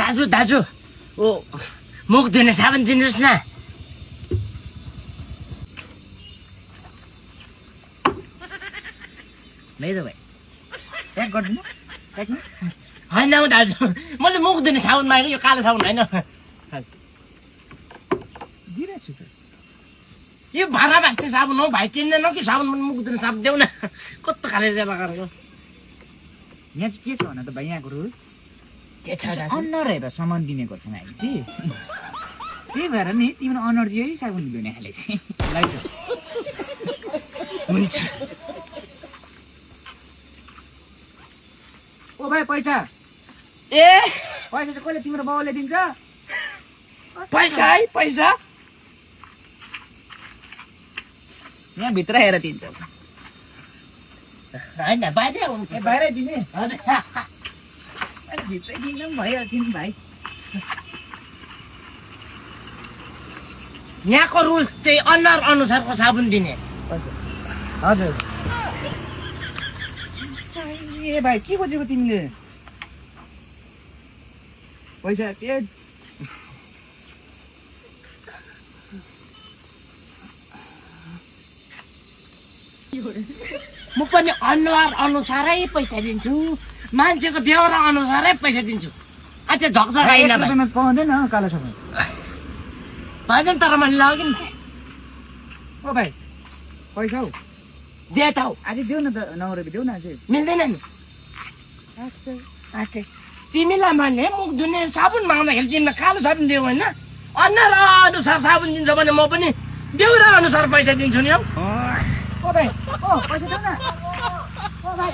दाजु दाजु ओ मुख धुने साबुन दिनुहोस् न लैजाऊ भाइ प्याक गरिदिनु होइन हौ दाजु मैले मुख धुने साबुन मागेँ यो कालो साबुन होइन दिइरहेछु त यो भाँडा भाँच्ने साबुन हो भाइ चिन्दैनौ कि साबुन मुख धुने साबुन देऊ न कस्तो खाले लगाएको यहाँ चाहिँ के छ भन त भाइ यहाँको रुल्स के छ दाजु अनुहार हेरेर सामान दिने गर्छन् हामी कि त्यही भएर नि तिम्रो अनुहार चाहिँ साबुन धुने खाले लैजाऊ हुन्छ ओ भाइ पैसा ए पैसा चाहिँ कहिले तिम्रो बाउले दिन्छ पैसा है पैसा यहाँ भित्र हेर दिन्छ होइन बाहिर ए बाहिरै दिने हजुर भित्रै दिनु पनि भइहाल्थ्यो नि भाइ यहाँको रुल्स चाहिँ अनुहार अनुसारको साबुन दिने हजुर ए भाइ के खोजेको तिमीले पैसा के म पनि अनुहार अनुसारै पैसा दिन्छु मान्छेको बेहोरा अनुसारै पैसा दिन्छु आज झक्झक आइन भाइ पाउँदैन कालो साबुन भएन तर मैले लग्यो नि ओ भाइ पैसा हौ दे त हौ अझै देऊ न त 9 रुपियाँ देऊ न अझै मिल्दैन नि आते तिमीलाई मैले मुख धुने साबुन माग्दाखेरि तिमीलाई कालो साबुन दियो होइन अनुहार अनुसार साबुन दिन्छ भने म पनि बेहोरा अनुसार पैसा दिन्छु नि हौ ओ भाइ ओ पैसा देऊ न ओ भाइ